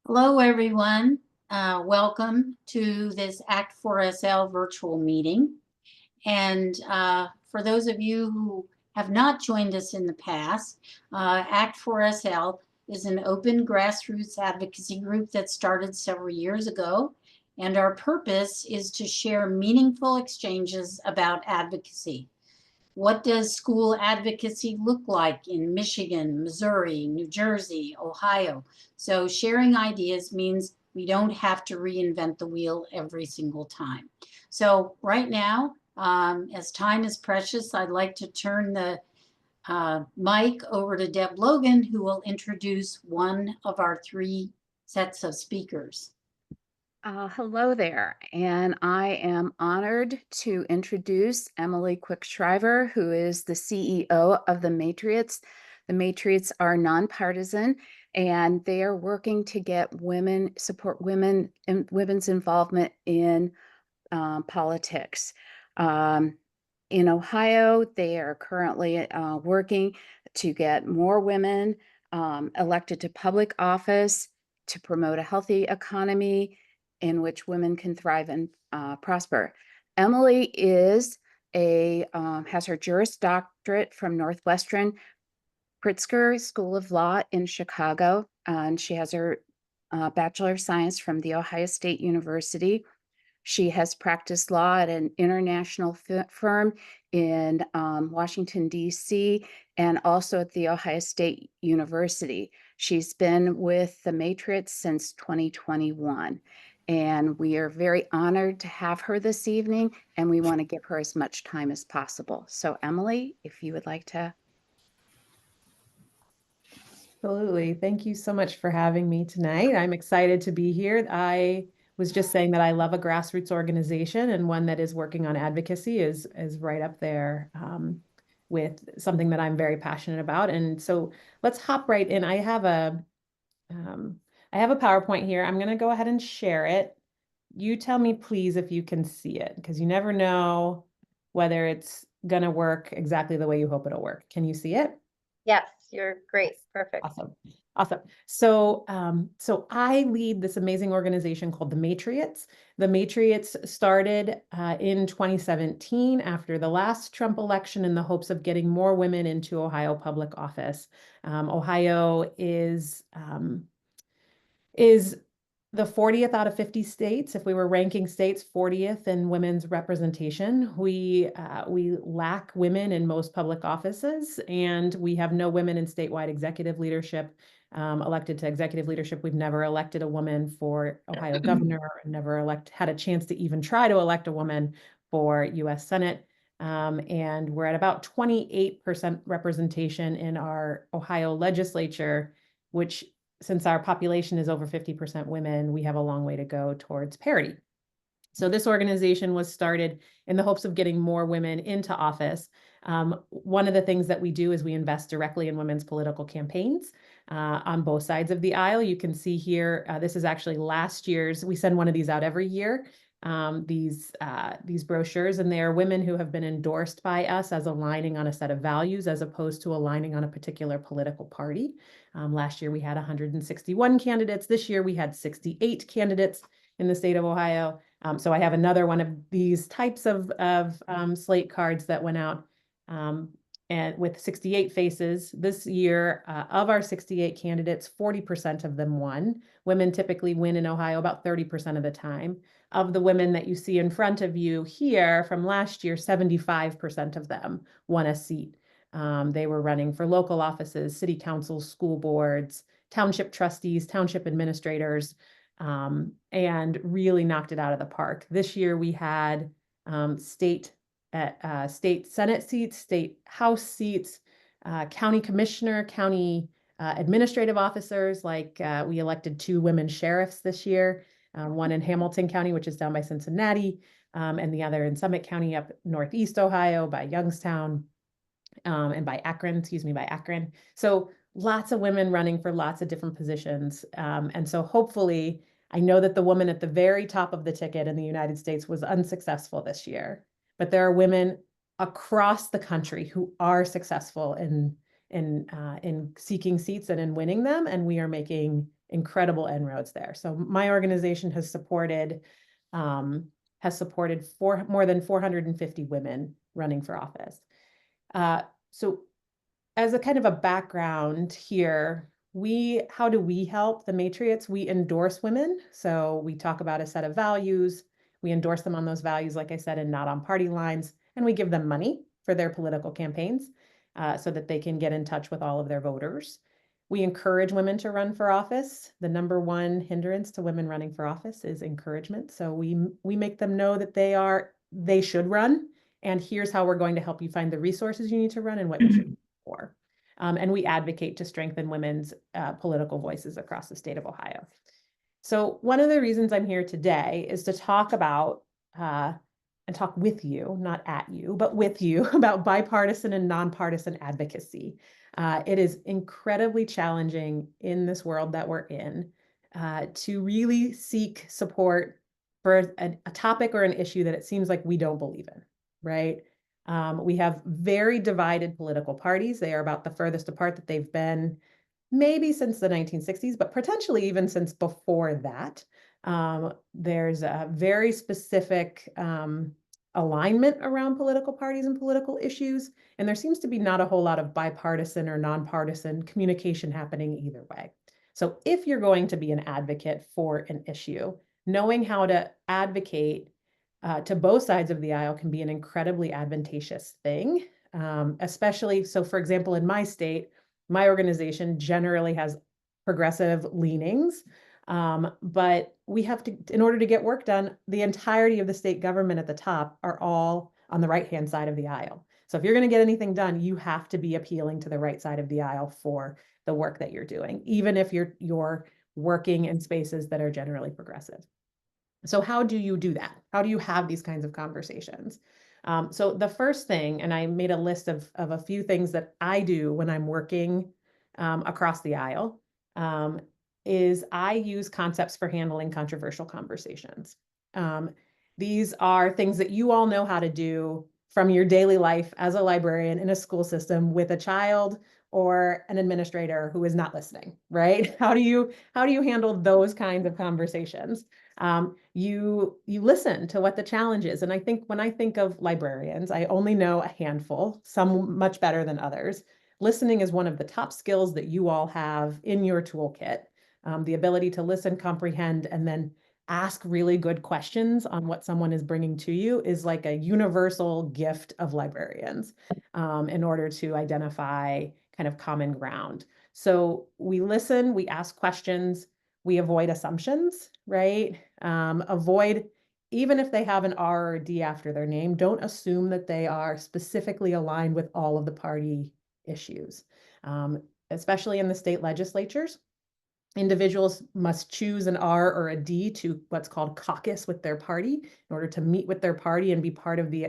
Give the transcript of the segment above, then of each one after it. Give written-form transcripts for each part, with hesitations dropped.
Hello, everyone. Welcome to this ACT4SL virtual meeting. And for those of you who have not joined us in the past, ACT4SL is an open grassroots advocacy group that started several years ago. And our purpose is to share meaningful exchanges about advocacy. What does school advocacy look like in Michigan, Missouri, New Jersey, Ohio? So sharing ideas means we don't have to reinvent the wheel every single time. So right now, as time is precious, I'd like to turn the mic over to Deb Logan, who will introduce one of our three sets of speakers. Hello there, and I am honored to introduce Emily Quick-Shriver, who is the CEO of the Matriots. The Matriots are nonpartisan, and they are working to get support women and women's involvement in politics. In Ohio, they are currently working to get more women elected to public office to promote a healthy economy in which women can thrive and prosper. Emily is has her Juris Doctorate from Northwestern Pritzker School of Law in Chicago, and she has her Bachelor of Science from The Ohio State University. She has practiced law at an international firm in Washington, D.C., and also at The Ohio State University. She's been with the Matrix since 2021. And we are very honored to have her this evening, and we want to give her as much time as possible. So, Emily, if you would like to. Absolutely. Thank you so much for having me tonight. I'm excited to be here. I was just saying that I love a grassroots organization, and one that is working on advocacy is right up there with something that I'm very passionate about. And so let's hop right in. I have a PowerPoint here. I'm going to go ahead and share it. You tell me, please, if you can see it, because you never know whether it's going to work exactly the way you hope it'll work. Can you see it? Yes, you're great. Perfect. Awesome. Awesome. So, I lead this amazing organization called the Matriots. The Matriots started in 2017 after the last Trump election in the hopes of getting more women into Ohio public office. Ohio is the 40th out of 50 states. If we were ranking states, 40th in women's representation. We lack women in most public offices, and we have no women in statewide executive leadership. Elected to executive leadership. We've never elected a woman for Ohio governor, never had a chance to even try to elect a woman for U.S. Senate. And we're at about 28% representation in our Ohio legislature, which, since our population is over 50% women, we have a long way to go towards parity. So this organization was started in the hopes of getting more women into office. One of the things that we do is we invest directly in women's political campaigns on both sides of the aisle. You can see here, this is actually last year's. We send one of these out every year. These brochures, and they are women who have been endorsed by us as aligning on a set of values as opposed to aligning on a particular political party. Last year we had 161 candidates. This year we had 68 candidates in the state of Ohio. So I have another one of these types of slate cards that went out and with 68 faces. This year, of our 68 candidates, 40% of them won. Women typically win in Ohio about 30% of the time. Of the women that you see in front of you here from last year, 75% of them won a seat. They were running for local offices, city councils, school boards, township trustees, township administrators, and really knocked it out of the park. This year we had state Senate seats, state House seats, county commissioner, county administrative officers. Like we elected 2 women sheriffs this year, one in Hamilton County, which is down by Cincinnati, and the other in Summit County up Northeast Ohio by Youngstown, and by Akron. So lots of women running for lots of different positions. And so hopefully, I know that the woman at the very top of the ticket in the United States was unsuccessful this year, but there are women across the country who are successful in seeking seats and in winning them. And we are making incredible inroads there. So my organization has supported more than 450 women running for office. So as a kind of a background here, how do we help the Matriots? We endorse women. So we talk about a set of values. We endorse them on those values, like I said, and not on party lines. And we give them money for their political campaigns so that they can get in touch with all of their voters. We encourage women to run for office. The number one hindrance to women running for office is encouragement. So we make them know that they should run. And here's how we're going to help you find the resources you need to run and what you should run for. And we advocate to strengthen women's political voices across the state of Ohio. So one of the reasons I'm here today is to talk about and talk with you, not at you, but with you about bipartisan and nonpartisan advocacy. It is incredibly challenging in this world that we're in to really seek support for a topic or an issue that it seems like we don't believe in, right? We have very divided political parties. They are about the furthest apart that they've been maybe since the 1960s, but potentially even since before that. There's a very specific alignment around political parties and political issues, and there seems to be not a whole lot of bipartisan or nonpartisan communication happening either way. So if you're going to be an advocate for an issue, knowing how to advocate to both sides of the aisle can be an incredibly advantageous thing, especially, so for example, in my state, my organization generally has progressive leanings, but we have to, in order to get work done, the entirety of the state government at the top are all on the right-hand side of the aisle. So if you're going to get anything done, you have to be appealing to the right side of the aisle for the work that you're doing, even if you're working in spaces that are generally progressive. So how do you do that? How do you have these kinds of conversations? So the first thing, and I made a list of a few things that I do when I'm working across the aisle, is I use concepts for handling controversial conversations. These are things that you all know how to do from your daily life as a librarian in a school system with a child or an administrator who is not listening, right? How do you handle those kinds of conversations? You listen to what the challenge is. And I think when I think of librarians, I only know a handful, some much better than others. Listening is one of the top skills that you all have in your toolkit. The ability to listen, comprehend, and then ask really good questions on what someone is bringing to you is like a universal gift of librarians in order to identify kind of common ground. So we listen, we ask questions, we avoid assumptions, right? Avoid, even if they have an R or a D after their name, don't assume that they are specifically aligned with all of the party issues, especially in the state legislatures. Individuals must choose an R or a D to what's called caucus with their party in order to meet with their party and be part of the,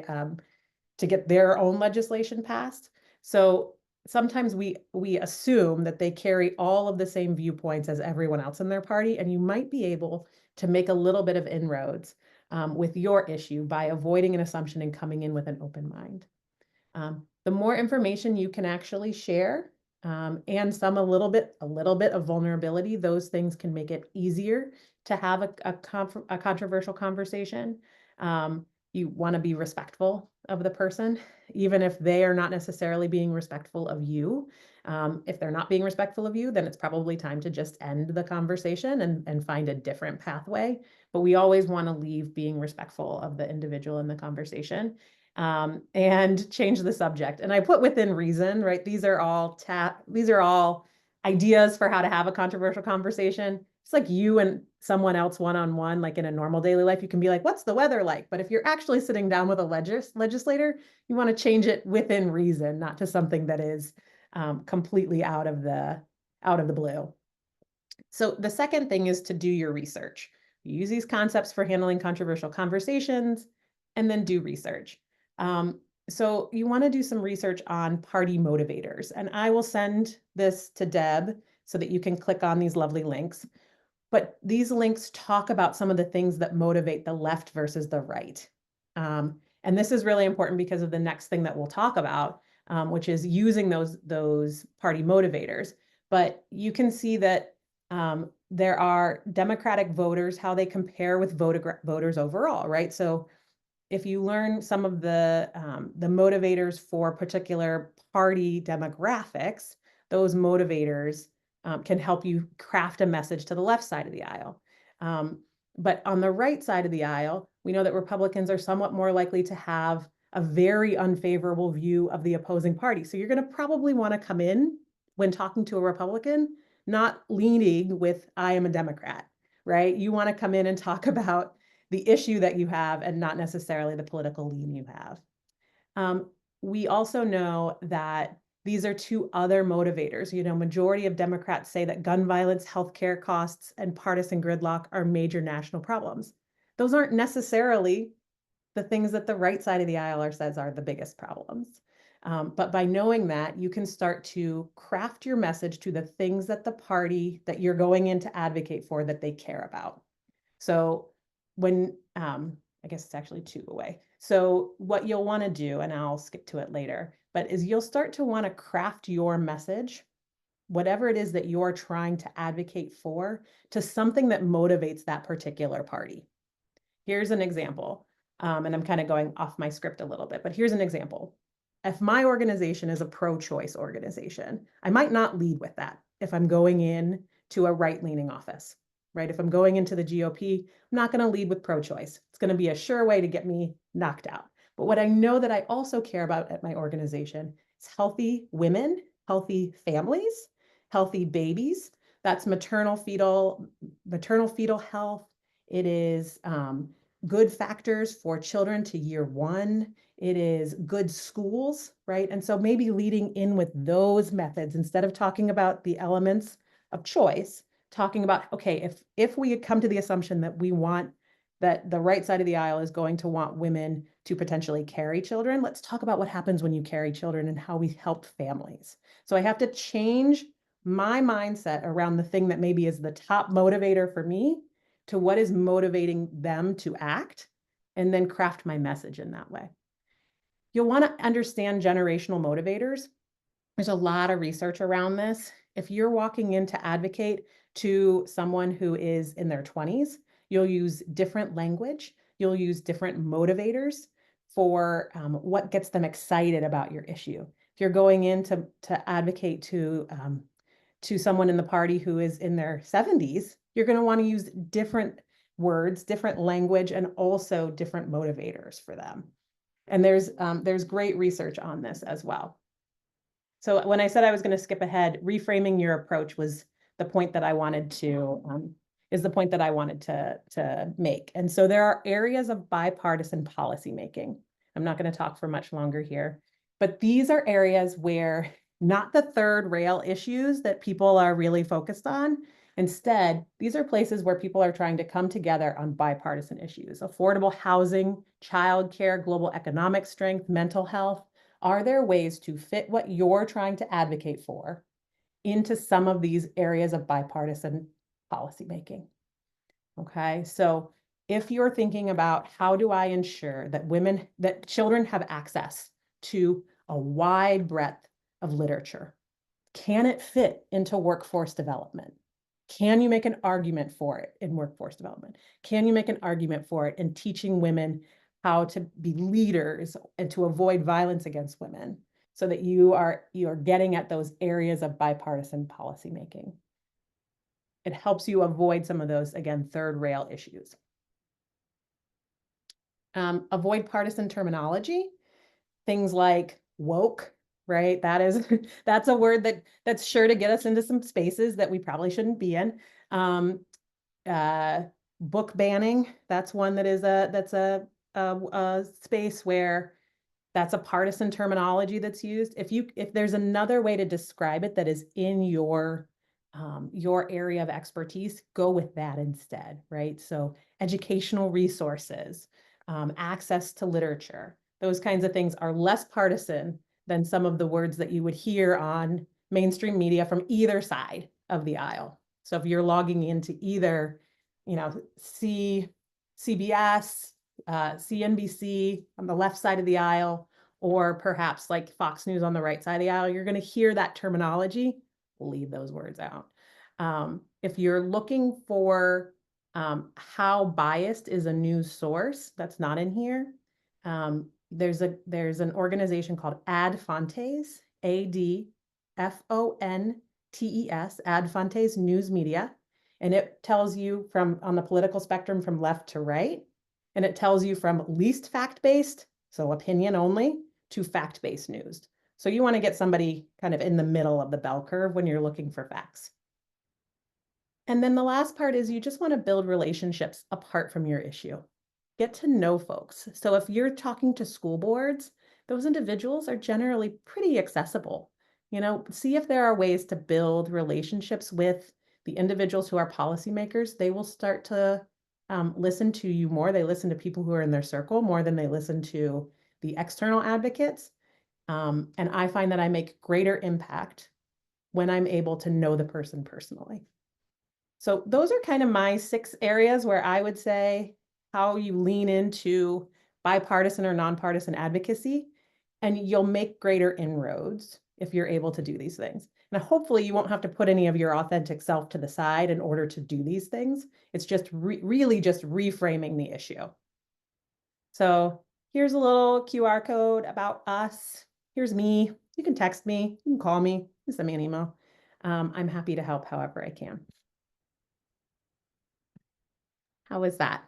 to get their own legislation passed. So sometimes we assume that they carry all of the same viewpoints as everyone else in their party, and you might be able to make a little bit of inroads with your issue by avoiding an assumption and coming in with an open mind. The more information you can actually share, and a little bit of vulnerability, those things can make it easier to have a controversial conversation. You want to be respectful of the person, even if they are not necessarily being respectful of you. If they're not being respectful of you, then it's probably time to just end the conversation and find a different pathway. But we always want to leave being respectful of the individual in the conversation. And change the subject. And I put within reason, right? These are all ideas for how to have a controversial conversation. It's like you and someone else one-on-one, like in a normal daily life, you can be like, what's the weather like? But if you're actually sitting down with a legislator, you want to change it within reason, not to something that is completely out of the blue. So the second thing is to do your research. You use these concepts for handling controversial conversations and then do research. So you want to do some research on party motivators, and I will send this to Deb so that you can click on these lovely links. But these links talk about some of the things that motivate the left versus the right. And this is really important because of the next thing that we'll talk about, which is using those party motivators. But you can see that there are Democratic voters, how they compare with voters overall, right? So if you learn some of the motivators for particular party demographics, those motivators can help you craft a message to the left side of the aisle. But on the right side of the aisle, we know that Republicans are somewhat more likely to have a very unfavorable view of the opposing party. So you're going to probably want to come in when talking to a Republican, not leaning with, I am a Democrat, right? You want to come in and talk about the issue that you have and not necessarily the political lean you have. We also know that these are two other motivators. You know, majority of Democrats say that gun violence, healthcare costs, and partisan gridlock are major national problems. Those aren't necessarily the things that the right side of the aisle says are the biggest problems. But by knowing that, you can start to craft your message to the things that the party that you're going in to advocate for that they care about. So when, I guess it's actually two away. So what you'll want to do, and I'll skip to it later, but is you'll start to want to craft your message, whatever it is that you're trying to advocate for, to something that motivates that particular party. Here's an example, and I'm kind of going off my script a little bit, but here's an example. If my organization is a pro-choice organization, I might not lead with that if I'm going in to a right-leaning office, right? If I'm going into the GOP, I'm not going to lead with pro-choice. It's going to be a sure way to get me knocked out. But what I know that I also care about at my organization is healthy women, healthy families, healthy babies. That's maternal fetal health. It is good factors for children to year one. It is good schools, right? And so maybe leading in with those methods instead of talking about the elements of choice, talking about, okay, if we come to the assumption that we want that the right side of the aisle is going to want women to potentially carry children, let's talk about what happens when you carry children and how we help families. So I have to change my mindset around the thing that maybe is the top motivator for me to what is motivating them to act, and then craft my message in that way. You'll want to understand generational motivators. There's a lot of research around this. If you're walking in to advocate to someone who is in their 20s, you'll use different language. You'll use different motivators for what gets them excited about your issue. If you're going in to advocate to someone in the party who is in their 70s, you're going to want to use different words, different language, and also different motivators for them. And there's great research on this as well. So when I said I was going to skip ahead, reframing your approach was the point that I wanted to to make. And so there are areas of bipartisan policymaking. I'm not going to talk for much longer here, but these are areas where not the third rail issues that people are really focused on. Instead, these are places where people are trying to come together on bipartisan issues: affordable housing, childcare, global economic strength, mental health. Are there ways to fit what you're trying to advocate for into some of these areas of bipartisan policymaking? Okay, so if you're thinking about how do I ensure that children have access to a wide breadth of literature, can it fit into workforce development? Can you make an argument for it in workforce development? Can you make an argument for it in teaching women how to be leaders and to avoid violence against women, so that you are getting at those areas of bipartisan policymaking? It helps you avoid some of those, again, third rail issues. Avoid partisan terminology, things like woke, right? That's a word that's sure to get us into some spaces that we probably shouldn't be in. Book banning, that's one that is a space where that's a partisan terminology that's used. If there's another way to describe it that is in your area of expertise, go with that instead, right? So educational resources, access to literature, those kinds of things are less partisan than some of the words that you would hear on mainstream media from either side of the aisle. So if you're logging into either, CBS, CNBC on the left side of the aisle, or perhaps like Fox News on the right side of the aisle, you're going to hear that terminology. Leave those words out. if you're looking for how biased is a news source, that's not in here. There's an organization called ADFontes, ADFONTES, ADFontes News Media, and it tells you from on the political spectrum from left to right, and it tells you from least fact-based, so opinion only, to fact-based news. So you want to get somebody kind of in the middle of the bell curve when you're looking for facts. And then the last part is you just want to build relationships apart from your issue. Get to know folks. So if you're talking to school boards, those individuals are generally pretty accessible. You know, see if there are ways to build relationships with the individuals who are policymakers. They will start to listen to you more. They listen to people who are in their circle more than they listen to the external advocates. And I find that I make greater impact when I'm able to know the person personally. So those are kind of my 6 areas where I would say how you lean into bipartisan or nonpartisan advocacy, and you'll make greater inroads if you're able to do these things. And hopefully you won't have to put any of your authentic self to the side in order to do these things. It's just really just reframing the issue. So here's a little QR code about us. Here's me. You can text me, you can call me, you can send me an email. I'm happy to help however I can. How was that?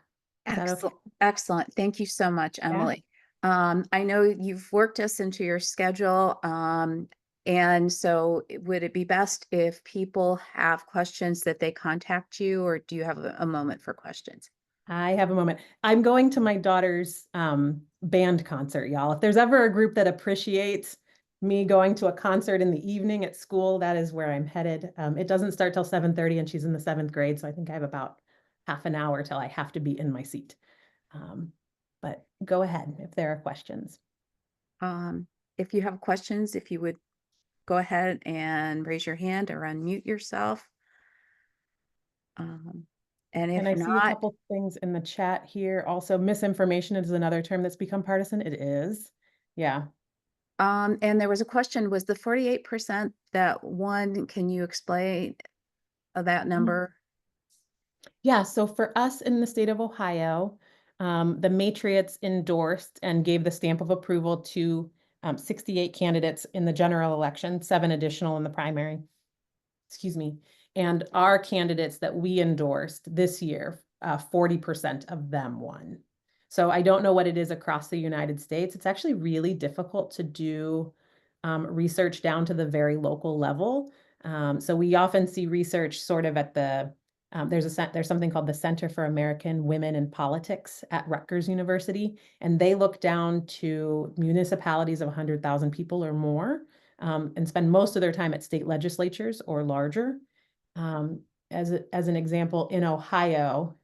Is that Excellent. okay? Excellent. Thank you so much, Emily. I know you've worked us into your schedule. And so would it be best if people have questions that they contact you, or do you have a moment for questions? I have a moment. I'm going to my daughter's band concert, y'all. If there's ever a group that appreciates me going to a concert in the evening at school, that is where I'm headed. It doesn't start till 7:30 and she's in the 7th grade. So I think I have about half an hour till I have to be in my seat. But go ahead if there are questions. If you have questions, if you would go ahead and raise your hand or unmute yourself. And if And I see a not, couple things in the chat here. Also, misinformation is another term that's become partisan. It is. Yeah. and there was a question, was the 48% that one, can you explain that number? Yeah, so for us in the state of Ohio, the Matriots endorsed and gave the stamp of approval to 68 candidates in the general election, 7 additional in the primary. Excuse me. And our candidates that we endorsed this year, 40% of them won. So I don't know what it is across the United States. It's actually really difficult to do research down to the very local level. So we often see research sort of at the there's something called the Center for American Women in Politics at Rutgers University, and they look down to municipalities of 100,000 people or more, and spend most of their time at state legislatures or larger. As an example, in Ohio,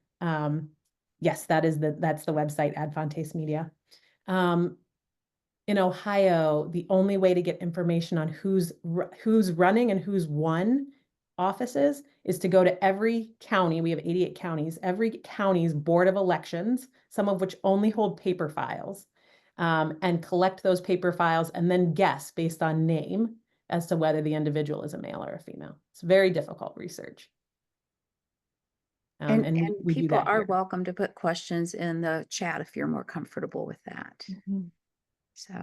yes, that's the website ADFontes Media. In Ohio, the only way to get information on who's running and who's won offices is to go to every county. We have 88 counties, every county's board of elections, some of which only hold paper files, and collect those paper files and then guess based on name as to whether the individual is a male or a female. It's very difficult research. And we do people that are here. welcome to put questions in the chat if you're more comfortable with that. So,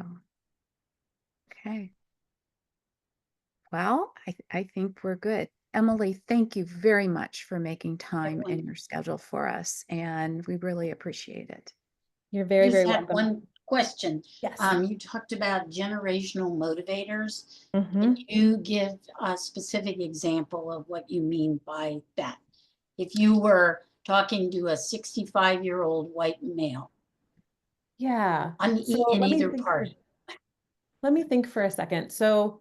okay. Well, I think we're good. Emily, thank you very much for making time in your schedule for us, and we really appreciate it. You're very, very Just had welcome. one question. Yes. You talked about generational motivators. Mhm. Can you give a specific example of what you mean by that? If you were talking to a 65-year-old white male Yeah. in either party. Let me think for a second. So,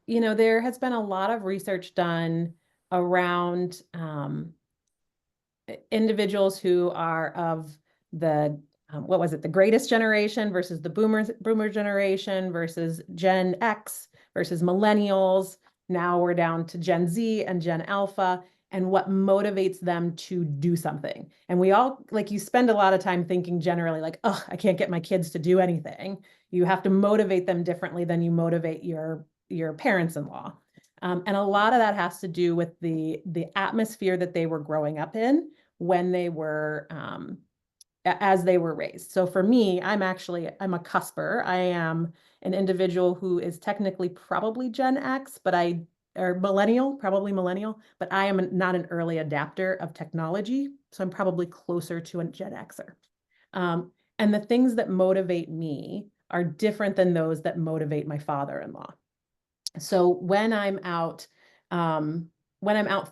you know, there has been a lot of research done around individuals who are of the what was it, the greatest generation versus the boomer generation versus Gen X versus millennials. Now we're down to Gen Z and Gen Alpha, and what motivates them to do something. And we all, like, you spend a lot of time thinking generally like, oh, I can't get my kids to do anything. You have to motivate them differently than you motivate your parents-in-law. And a lot of that has to do with the atmosphere that they were growing up in when they were as they were raised. So for me, I'm a cusper. I am an individual who is technically probably Gen X, or millennial, probably millennial, but I am not an early adapter of technology. So I'm probably closer to a Gen Xer. And the things that motivate me are different than those that motivate my father-in-law. So when I'm out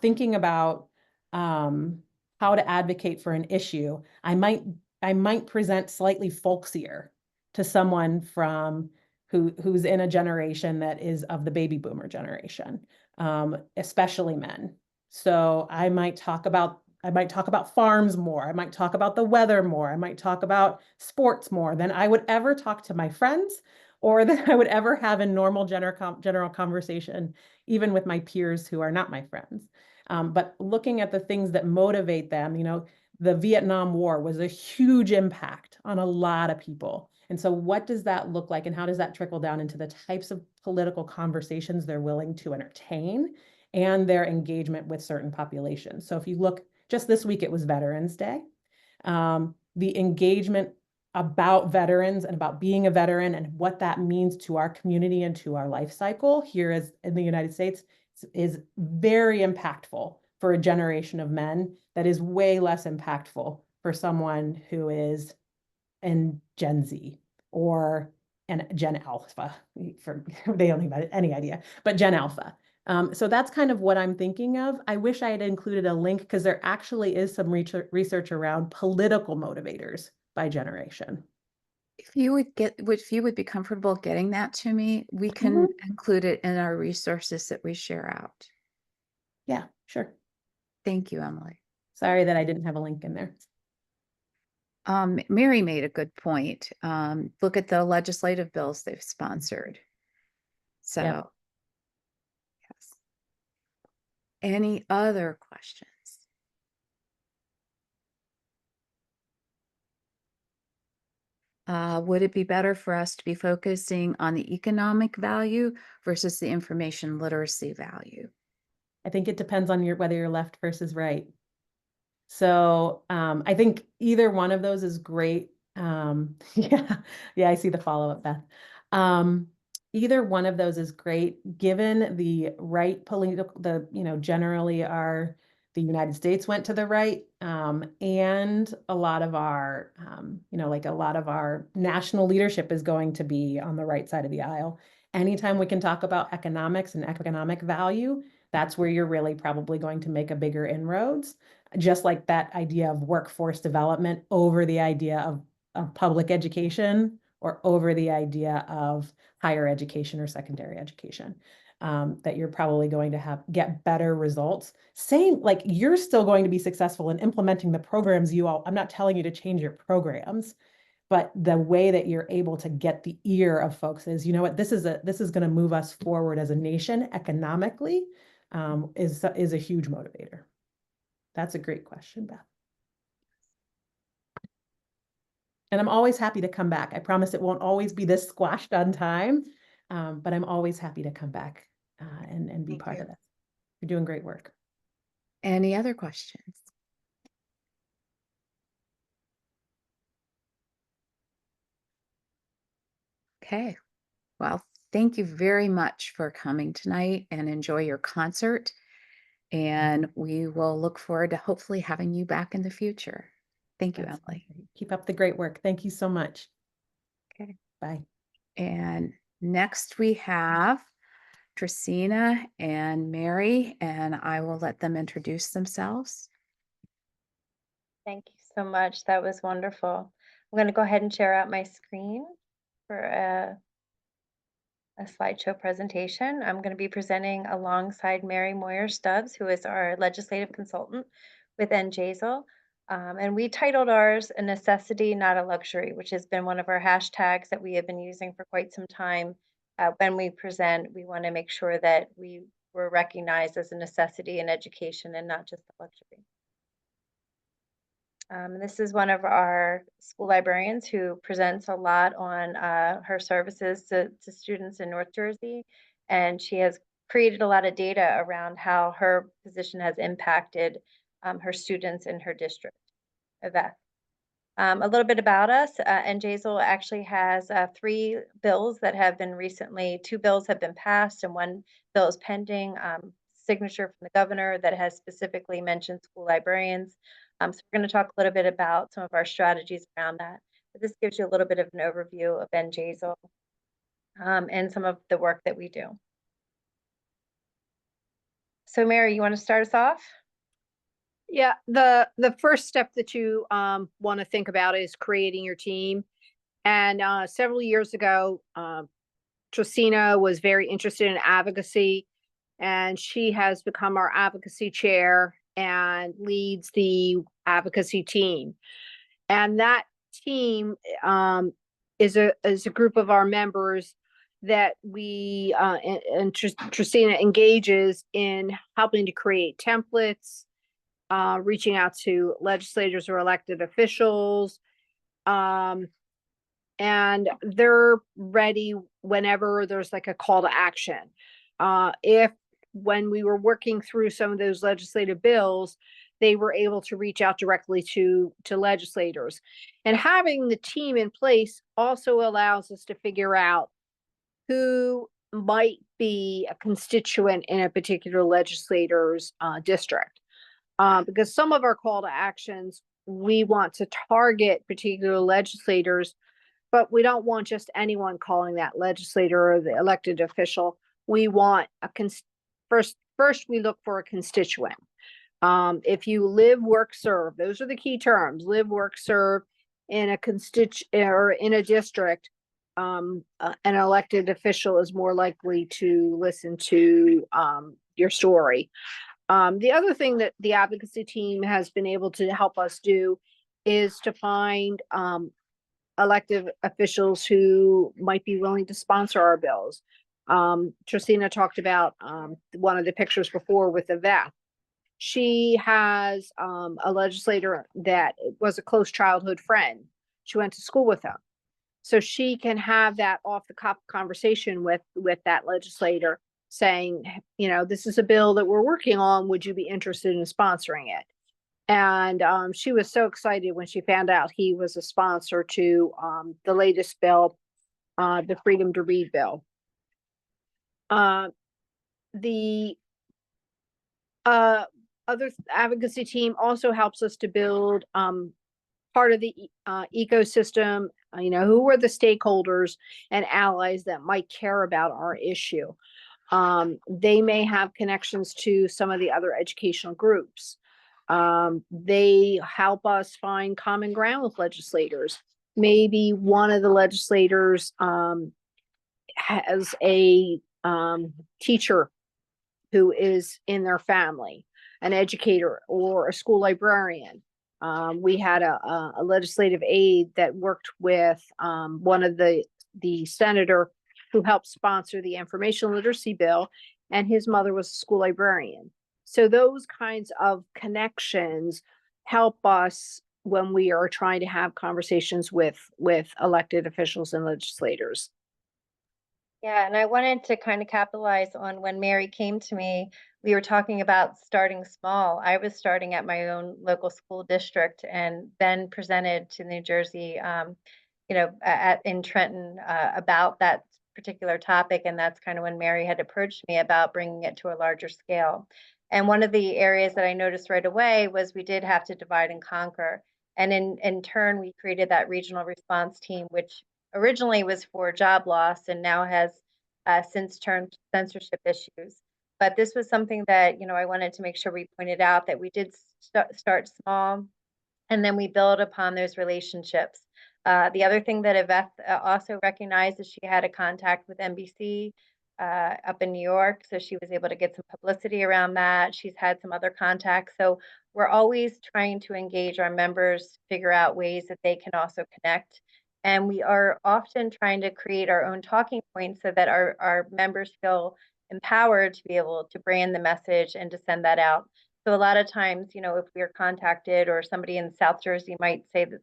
thinking about how to advocate for an issue, I might present slightly folksier to someone who's in a generation that is of the baby boomer generation, especially men. So I might talk about farms more. I might talk about the weather more. I might talk about sports more than I would ever talk to my friends or than I would ever have in normal general conversation, even with my peers who are not my friends. But looking at the things that motivate them, the Vietnam War was a huge impact on a lot of people. And so what does that look like, and how does that trickle down into the types of political conversations they're willing to entertain and their engagement with certain populations? So if you look, just this week, it was Veterans Day. The engagement about veterans and about being a veteran and what that means to our community and to our life cycle here as in the United States is very impactful for a generation of men that is way less impactful for someone who is in Gen Z or and Gen Alpha. They don't have any idea, but Gen Alpha. So that's kind of what I'm thinking of. I wish I had included a link because there actually is some research around political motivators by generation. If you would be comfortable getting that to me, we can include it in our resources that we share out. Yeah, sure. Thank you, Emily. Sorry that I didn't have a link in there. Mary made a good point. Look at the legislative bills they've sponsored. So, Yep. yes. Any other questions? Would it be better for us to be focusing on the economic value versus the information literacy value? I think it depends on whether you're left versus right. So I think either one of those is great. Yeah, I see the follow-up, Beth. Either one of those is great, given the right political, generally the United States went to the right, and a lot of our, a lot of our national leadership is going to be on the right side of the aisle. Anytime we can talk about economics and economic value, that's where you're really probably going to make a bigger inroads. Just like that idea of workforce development over the idea of public education or over the idea of higher education or secondary education, that you're probably going to get better results. Same, like you're still going to be successful in implementing the programs I'm not telling you to change your programs, but the way that you're able to get the ear of folks is, you know what, this is going to move us forward as a nation economically, is a huge motivator. That's a great question, Beth. And I'm always happy to come back. I promise it won't always be this squashed on time, but I'm always happy to come back and be part of this. You're doing great work. Any other questions? Okay. Well, thank you very much for coming tonight and enjoy your concert. And we will look forward to hopefully having you back in the future. Thank you, Emily. Keep up the great work. Thank you so much. Okay. Bye. And next we have Tracina and Mary, and I will let them introduce themselves. Thank you so much. That was wonderful. I'm going to go ahead and share out my screen for a slideshow presentation. I'm going to be presenting alongside Mary Moyer-Stubbs, who is our legislative consultant with NJSL. And we titled ours A Necessity, Not a Luxury, which has been one of our hashtags that we have been using for quite some time. When we present, we want to make sure that we were recognized as a necessity in education and not just a luxury. This is one of our school librarians who presents a lot on her services to students in North Jersey. And she has created a lot of data around how her position has impacted her students in her district. Yvette. A little bit about us, NJSL actually has 3 bills that have been recently, 2 bills have been passed and 1 bill is pending, signature from the governor that has specifically mentioned school librarians. So we're going to talk a little bit about some of our strategies around that. But this gives you a little bit of an overview of NJSL and some of the work that we do. So Mary, you want to start us off? Yeah, the first step that you want to think about is creating your team. And several years ago, Tracina was very interested in advocacy, and she has become our advocacy chair and leads the advocacy team. And that team is a group of our members that we and Tracina engages in helping to create templates, reaching out to legislators or elected officials, and they're ready whenever there's like a call to action. If when we were working through some of those legislative bills, they were able to reach out directly to legislators. And having the team in place also allows us to figure out who might be a constituent in a particular legislator's district. Because some of our call to actions, we want to target particular legislators, but we don't want just anyone calling that legislator or the elected official. We want first we look for a constituent. If you live, work, serve, those are the key terms: live, work, serve in a or in a district. An elected official is more likely to listen to your story. The other thing that the advocacy team has been able to help us do is to find elected officials who might be willing to sponsor our bills. Tracina talked about one of the pictures before with Yvette. She has a legislator that was a close childhood friend. She went to school with him. So she can have that off the cuff conversation with that legislator saying, you know, this is a bill that we're working on. Would you be interested in sponsoring it? And she was so excited when she found out he was a sponsor to the latest bill, the Freedom to Read bill. The other advocacy team also helps us to build part of the ecosystem. You know, who are the stakeholders and allies that might care about our issue? They may have connections to some of the other educational groups. They help us find common ground with legislators. Maybe one of the legislators has a teacher who is in their family, an educator or a school librarian. We had a legislative aide that worked with one of the senator who helped sponsor the information literacy bill, and his mother was a school librarian. So those kinds of connections help us when we are trying to have conversations with elected officials and legislators. Yeah, and I wanted to kind of capitalize on when Mary came to me, we were talking about starting small. I was starting at my own local school district and then presented to New Jersey, you know, in Trenton about that particular topic. And that's kind of when Mary had approached me about bringing it to a larger scale. And one of the areas that I noticed right away was we did have to divide and conquer. And in turn, we created that regional response team, which originally was for job loss and now has since turned censorship issues. But this was something that, you know, I wanted to make sure we pointed out that we did start small and then we build upon those relationships. The other thing that Yvette also recognized is she had a contact with NBC up in New York. So she was able to get some publicity around that. She's had some other contacts. So we're always trying to engage our members, figure out ways that they can also connect. And we are often trying to create our own talking points so that our members feel empowered to be able to brand the message and to send that out. So a lot of times, you know, if we're contacted or somebody in South Jersey might say that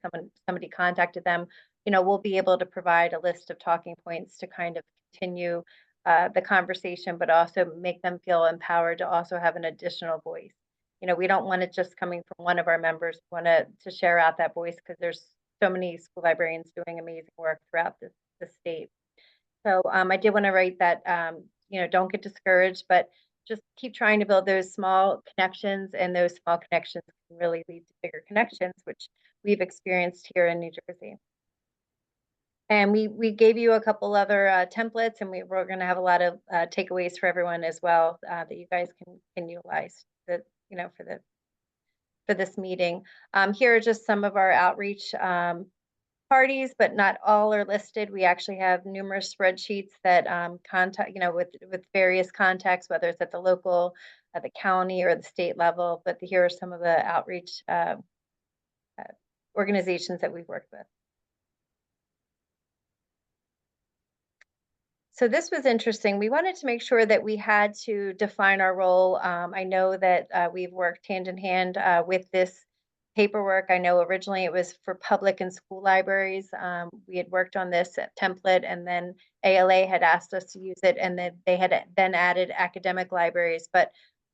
somebody contacted them, you know, we'll be able to provide a list of talking points to kind of continue the conversation, but also make them feel empowered to also have an additional voice. You know, we don't want it just coming from one of our members. We want to share out that voice because there's so many school librarians doing amazing work throughout the state. So I did want to write that, you know, don't get discouraged, but just keep trying to build those small connections, and those small connections can really lead to bigger connections, which we've experienced here in New Jersey. And we gave you a couple other templates, and we're going to have a lot of takeaways for everyone as well that you guys can utilize that, you know, for this meeting. Here are just some of our outreach parties, but not all are listed. We actually have numerous spreadsheets that contact, you know, with various contacts, whether it's at the local, at the county, or the state level. But here are some of the outreach organizations that we've worked with. So this was interesting. We wanted to make sure that we had to define our role. I know that we've worked hand in hand with this paperwork. I know originally it was for public and school libraries. We had worked on this template, and then ALA had asked us to use it, and then they had then added academic libraries. But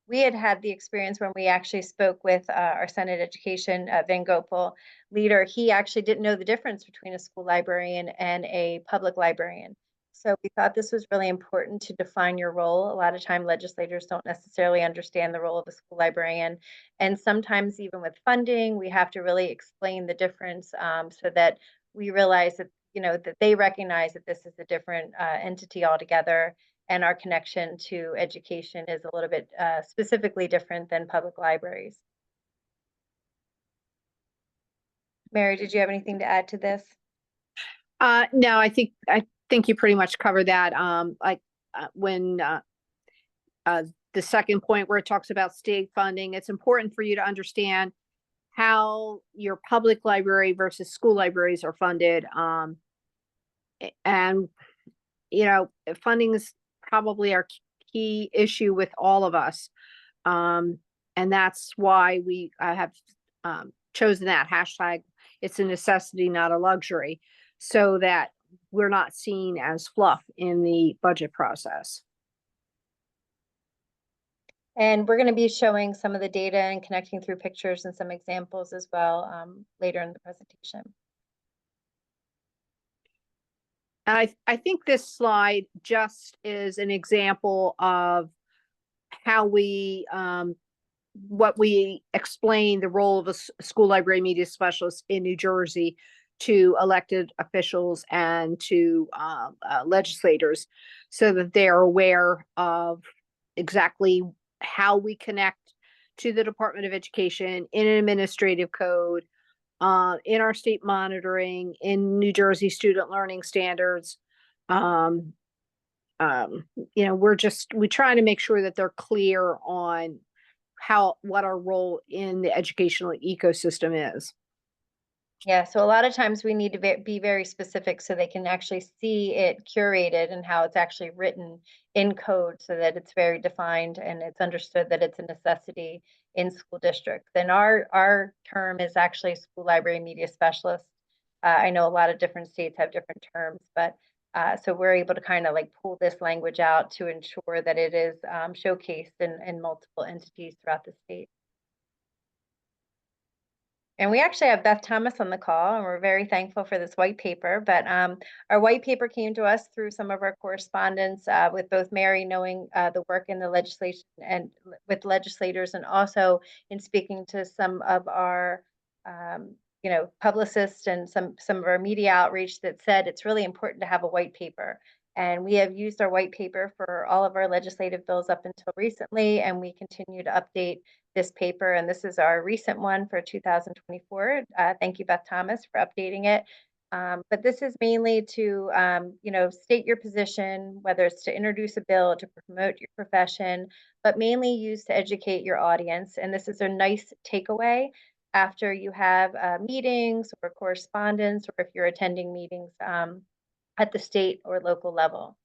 we had the experience when we actually spoke with our Senate Education Van Gopal leader. He actually didn't know the difference between a school librarian and a public librarian. So we thought this was really important to define your role. A lot of time legislators don't necessarily understand the role of a school librarian. And sometimes even with funding, we have to really explain the difference so that we realize that, you know, that they recognize that this is a different entity altogether. And our connection to education is a little bit specifically different than public libraries. Mary, did you have anything to add to this? No, I think you pretty much covered that. Like when the second point where it talks about state funding, it's important for you to understand how your public library versus school libraries are funded. And, you know, funding is probably our key issue with all of us. And that's why we have chosen that hashtag. It's a necessity, not a luxury, so that we're not seen as fluff in the budget process. And we're going to be showing some of the data and connecting through pictures and some examples as well later in the presentation. I think this slide just is an example of how we, what we explain the role of a school library media specialist in New Jersey to elected officials and to legislators, so that they're aware of exactly how we connect to the Department of Education in an administrative code, in our state monitoring, in New Jersey student learning standards. You know, we try to make sure that they're clear on what our role in the educational ecosystem is. Yeah, so a lot of times we need to be very specific so they can actually see it curated and how it's actually written in code, so that it's very defined and it's understood that it's a necessity in school districts. And our term is actually school library media specialist. I know a lot of different states have different terms, but so we're able to kind of like pull this language out to ensure that it is showcased in multiple entities throughout the state. And we actually have Beth Thomas on the call, and we're very thankful for this white paper. But our white paper came to us through some of our correspondence with both Mary knowing the work in the legislation and with legislators, and also in speaking to some of our you know, publicists and some of our media outreach that said it's really important to have a white paper. And we have used our white paper for all of our legislative bills up until recently, and we continue to update this paper. And this is our recent one for 2024. Thank you, Beth Thomas, for updating it. But this is mainly to, you know, state your position, whether it's to introduce a bill, to promote your profession, but mainly used to educate your audience. And this is a nice takeaway after you have meetings or correspondence, or if you're attending meetings at the state or local level.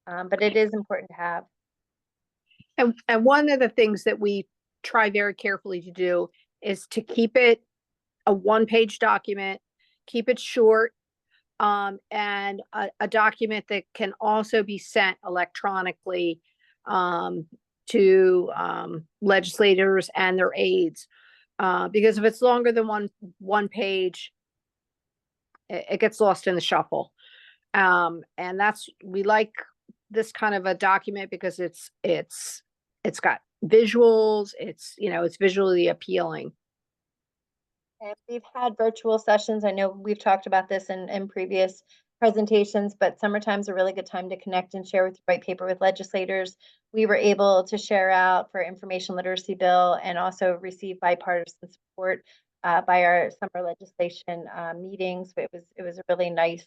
But it is important to have. And one of the things that we try very carefully to do is to keep it a one-page document, keep it short, and a document that can also be sent electronically to legislators and their aides. Because if it's longer than one page, it gets lost in the shuffle. And we like this kind of a document because it's got visuals, it's visually appealing. And we've had virtual sessions. I know we've talked about this in previous presentations, but summertime's a really good time to connect and share with white paper with legislators. We were able to share out for information literacy bill and also receive bipartisan support by our summer legislation meetings. It was a really nice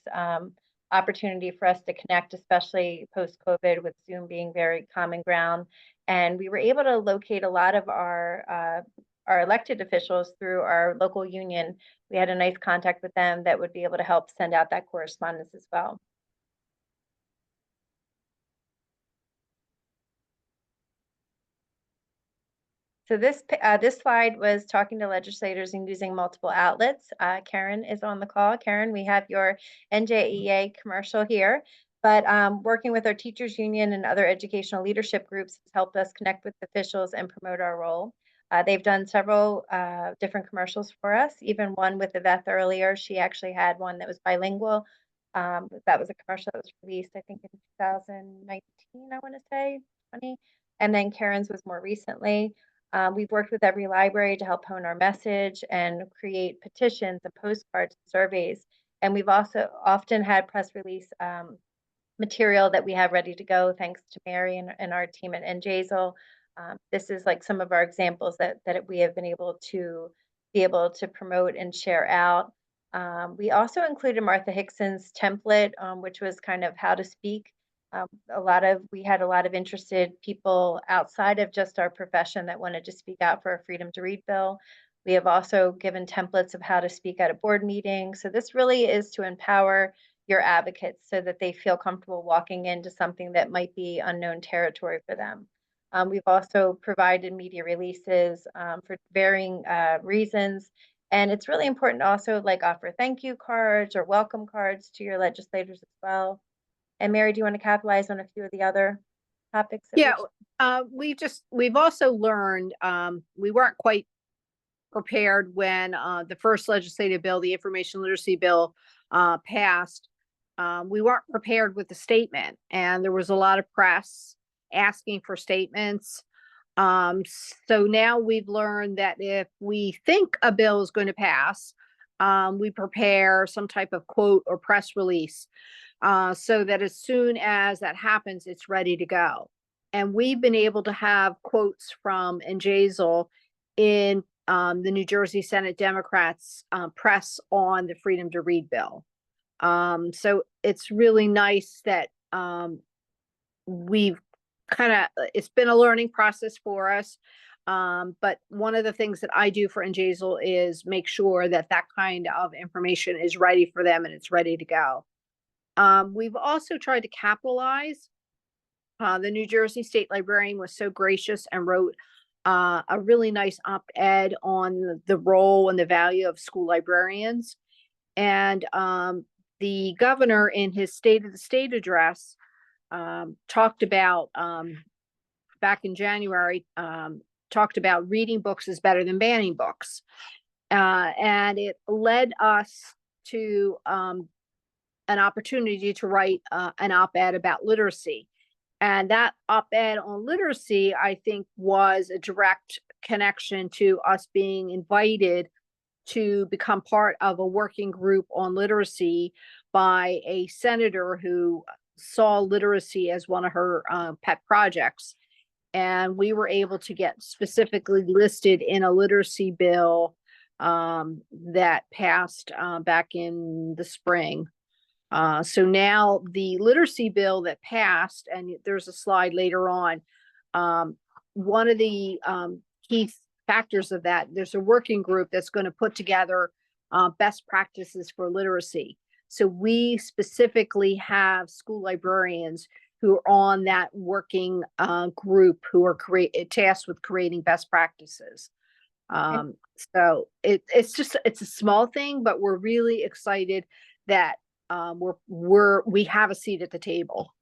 opportunity for us to connect, especially post-COVID, with Zoom being very common ground. And we were able to locate a lot of our elected officials through our local union. We had a nice contact with them that would be able to help send out that correspondence as well. So this slide was talking to legislators and using multiple outlets. Karen is on the call. Karen, we have your NJEA commercial here, but working with our teachers union and other educational leadership groups has helped us connect with officials and promote our role. They've done several different commercials for us, even one with Yvette earlier. She actually had one that was bilingual. That was a commercial that was released, I think, in 2019, I want to say, 20. And then Karen's was more recently. We've worked with every library to help hone our message and create petitions and postcards and surveys. And we've also often had press release material that we have ready to go, thanks to Mary and our team at NJZL. This is like some of our examples that we have been able to promote and share out. We also included Martha Hickson's template, which was kind of how to speak. We had a lot of interested people outside of just our profession that wanted to speak out for a freedom to read bill. We have also given templates of how to speak at a board meeting. So this really is to empower your advocates so that they feel comfortable walking into something that might be unknown territory for them. We've also provided media releases for varying reasons. And it's really important to also offer thank you cards or welcome cards to your legislators as well. And Mary, do you want to capitalize on a few of the other topics? We've also learned we weren't quite prepared when the first legislative bill, the information literacy bill, passed. We weren't prepared with the statement, and there was a lot of press asking for statements. So now we've learned that if we think a bill is going to pass, we prepare some type of quote or press release. So that as soon as that happens, it's ready to go. And we've been able to have quotes from NJZL in the New Jersey Senate Democrats press on the Freedom to Read bill. So it's really nice that we've it's been a learning process for us. But one of the things that I do for NJZL is make sure that that kind of information is ready for them and it's ready to go. We've also tried to capitalize. The New Jersey State Librarian was so gracious and wrote a really nice op-ed on the role and the value of school librarians. And the governor, in his State of the State address, talked about, back in January, talked about reading books is better than banning books. And it led us to an opportunity to write an op-ed about literacy. And that op-ed on literacy, I think, was a direct connection to us being invited to become part of a working group on literacy by a senator who saw literacy as one of her pet projects. And we were able to get specifically listed in a literacy bill that passed back in the spring. So now the literacy bill that passed, and there's a slide later on, one of the key factors of that, there's a working group that's going to put together best practices for literacy. So we specifically have school librarians who are on that working group who are tasked with creating best practices. So it's a small thing, but we're really excited that we have a seat at the table.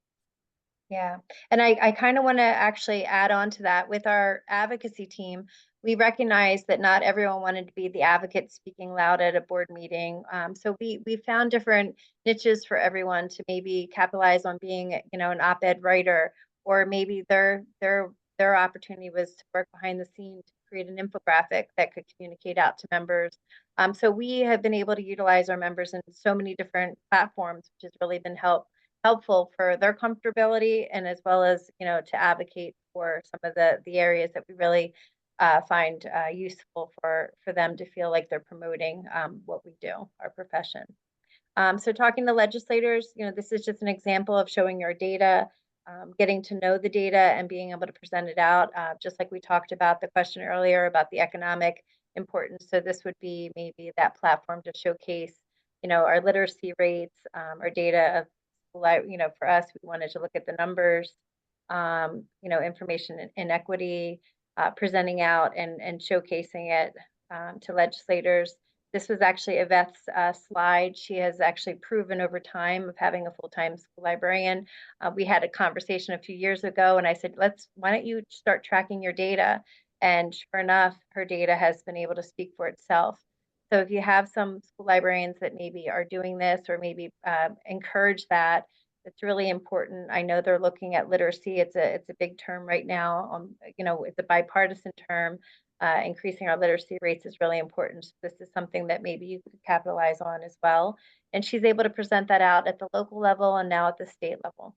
Yeah, and I kind of want to actually add on to that with our advocacy team. We recognize that not everyone wanted to be the advocate speaking loud at a board meeting. So we found different niches for everyone to maybe capitalize on being, you know, an op-ed writer, or maybe their opportunity was to work behind the scenes to create an infographic that could communicate out to members. So we have been able to utilize our members in so many different platforms, which has really been helpful for their comfortability, and as well as, you know, to advocate for some of the areas that we really find useful for them to feel like they're promoting what we do, our profession. So talking to legislators, you know, this is just an example of showing your data, getting to know the data and being able to present it out, just like we talked about the question earlier about the economic importance. So this would be maybe that platform to showcase, you know, our literacy rates, our data of, you know, for us, we wanted to look at the numbers, you know, information inequity, presenting out and showcasing it to legislators. This was actually Yvette's slide. She has actually proven over time of having a full-time school librarian. We had a conversation a few years ago, and I said, why don't you start tracking your data? And sure enough, her data has been able to speak for itself. So if you have some school librarians that maybe are doing this, or maybe encourage that, it's really important. I know they're looking at literacy. It's a big term right now. You know, it's a bipartisan term. Increasing our literacy rates is really important. So this is something that maybe you could capitalize on as well. And she's able to present that out at the local level and now at the state level.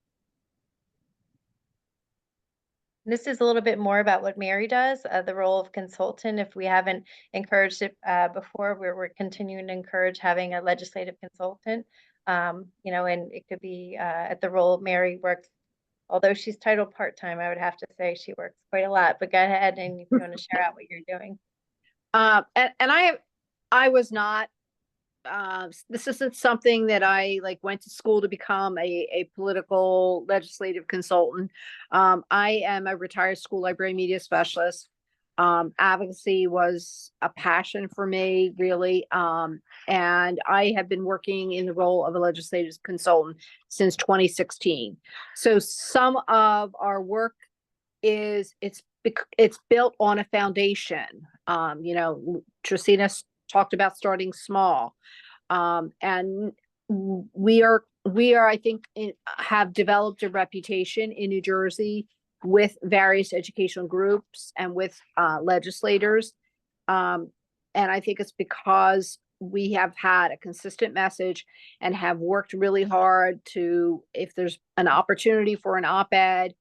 This is a little bit more about what Mary does, the role of consultant. If we haven't encouraged it before, we're continuing to encourage having a legislative consultant. You know, and it could be at the role Mary works, although she's titled part-time, I would have to say she works quite a lot. But go ahead, and if you want to share out what you're doing. And I was not, this isn't something that I like went to school to become a political legislative consultant. I am a retired school library media specialist. Advocacy was a passion for me, really. And I have been working in the role of a legislative consultant since 2016. So some of our work is it's built on a foundation. You know, Tristina talked about starting small. And we are, I think, have developed a reputation in New Jersey with various educational groups and with legislators. And I think it's because we have had a consistent message and have worked really hard to, if there's an opportunity for an op-ed,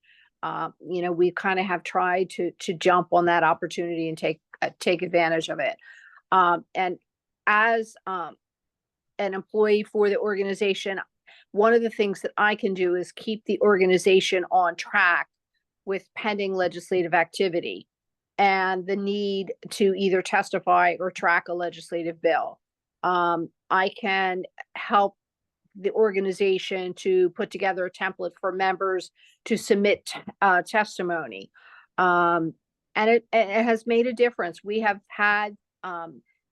you know, we kind of have tried to jump on that opportunity and take advantage of it. And as an employee for the organization, one of the things that I can do is keep the organization on track with pending legislative activity and the need to either testify or track a legislative bill. I can help the organization to put together a template for members to submit testimony. And it has made a difference. We have had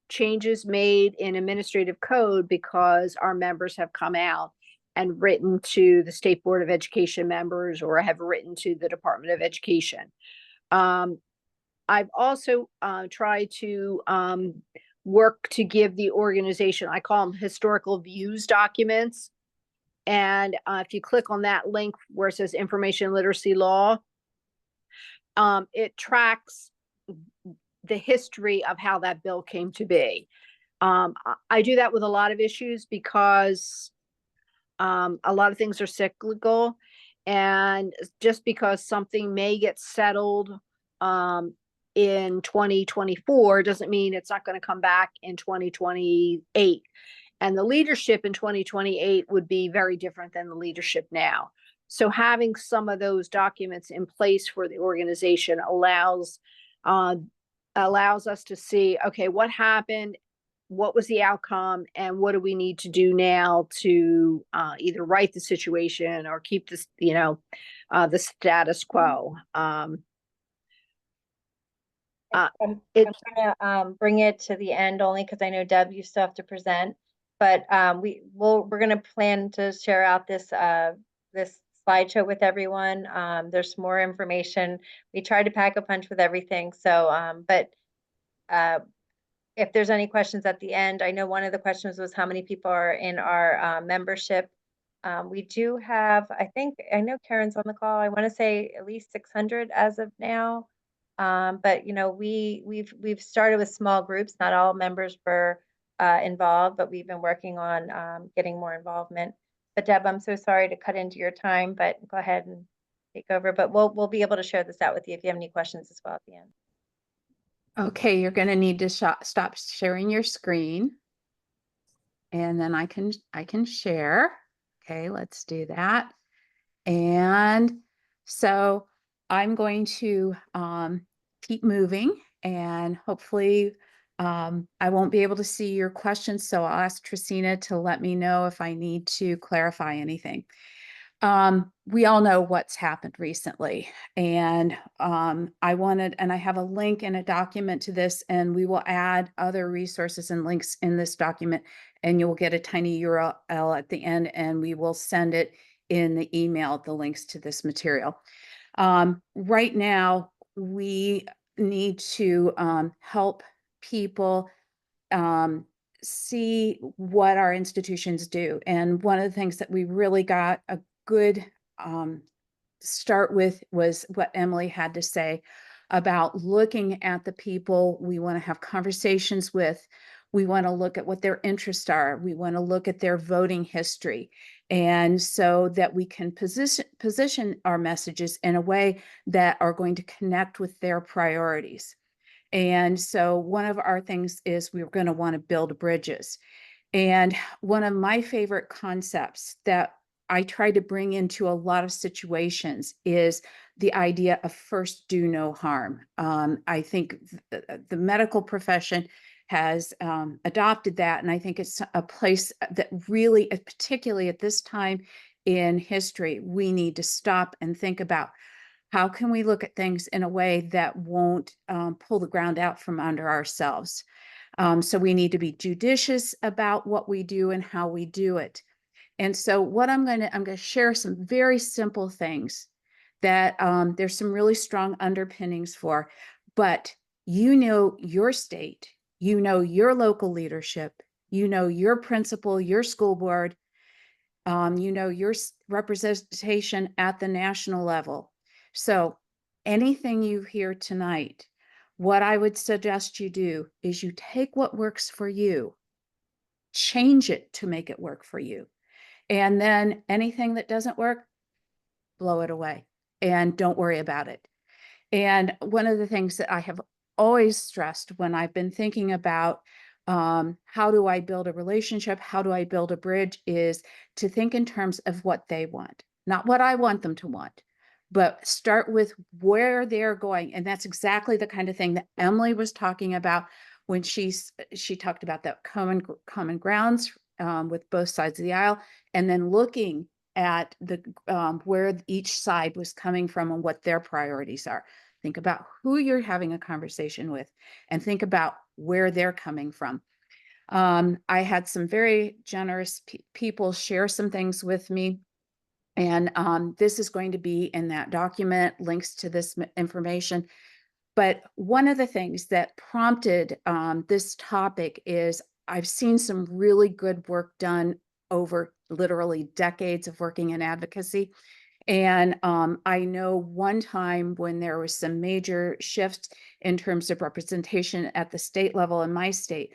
changes made in administrative code because our members have come out and written to the State Board of Education members or have written to the Department of Education. I've also tried to work to give the organization, I call them historical views documents. And if you click on that link where it says information literacy law, it tracks the history of how that bill came to be. I do that with a lot of issues because a lot of things are cyclical, and just because something may get settled in 2024 doesn't mean it's not going to come back in 2028. And the leadership in 2028 would be very different than the leadership now. So having some of those documents in place for the organization allows us to see, okay, what happened, what was the outcome, and what do we need to do now to either right the situation or keep this, you know, the status quo. I'm going to bring it to the end only because I know Deb, you still have to present. but we're going to plan to share out this this slideshow with everyone. There's more information. We tried to pack a punch with everything. So, but if there's any questions at the end, I know one of the questions was how many people are in our membership. We do have, I know Karen's on the call. I want to say at least 600 as of now. But you know, we've started with small groups. Not all members were involved, but we've been working on getting more involvement. But Deb, I'm so sorry to cut into your time, but go ahead and take over. But we'll be able to share this out with you if you have any questions as well at the end. Okay, you're going to need to stop sharing your screen. And then I can share. Okay, let's do that. And so I'm going to keep moving, and hopefully I won't be able to see your questions. So I'll ask Trisina to let me know if I need to clarify anything. We all know what's happened recently, and I have a link and a document to this, and we will add other resources and links in this document, and you'll get a tiny URL at the end, and we will send it in the email, the links to this material. Right now, we need to help people see what our institutions do. And one of the things that we really got a good start with was what Emily had to say about looking at the people we want to have conversations with. We want to look at what their interests are. We want to look at their voting history. And so that we can position our messages in a way that are going to connect with their priorities. And so one of our things is we're going to want to build bridges. And one of my favorite concepts that I try to bring into a lot of situations is the idea of first do no harm. I think the medical profession has adopted that, and I think it's a place that really, particularly at this time in history, we need to stop and think about how can we look at things in a way that won't pull the ground out from under ourselves. So we need to be judicious about what we do and how we do it. And so what I'm going to share some very simple things that there's some really strong underpinnings for, but you know your state, you know your local leadership, you know your principal, your school board, you know your representation at the national level. So anything you hear tonight, what I would suggest you do is you take what works for you, change it to make it work for you. And then anything that doesn't work, blow it away and don't worry about it. And one of the things that I have always stressed when I've been thinking about how do I build a relationship, how do I build a bridge, is to think in terms of what they want, not what I want them to want, but start with where they're going. And that's exactly the kind of thing that Emily was talking about when she talked about that common grounds with both sides of the aisle, and then looking at the where each side was coming from and what their priorities are. Think about who you're having a conversation with, and think about where they're coming from. I had some very generous people share some things with me, and this is going to be in that document, links to this information. But one of the things that prompted this topic is I've seen some really good work done over literally decades of working in advocacy. And I know one time when there was some major shifts in terms of representation at the state level in my state,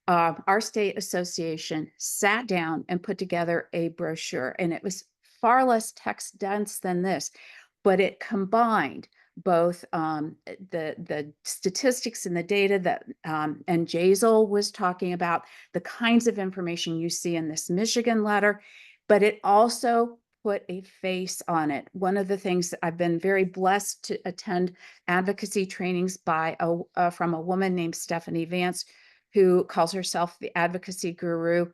our state association sat down and put together a brochure, and it was far less text dense than this, but it combined both the statistics and the data that and Jazel was talking about, the kinds of information you see in this Michigan letter, but it also put a face on it. One of the things that I've been very blessed to attend advocacy trainings by from a woman named Stephanie Vance, who calls herself the advocacy guru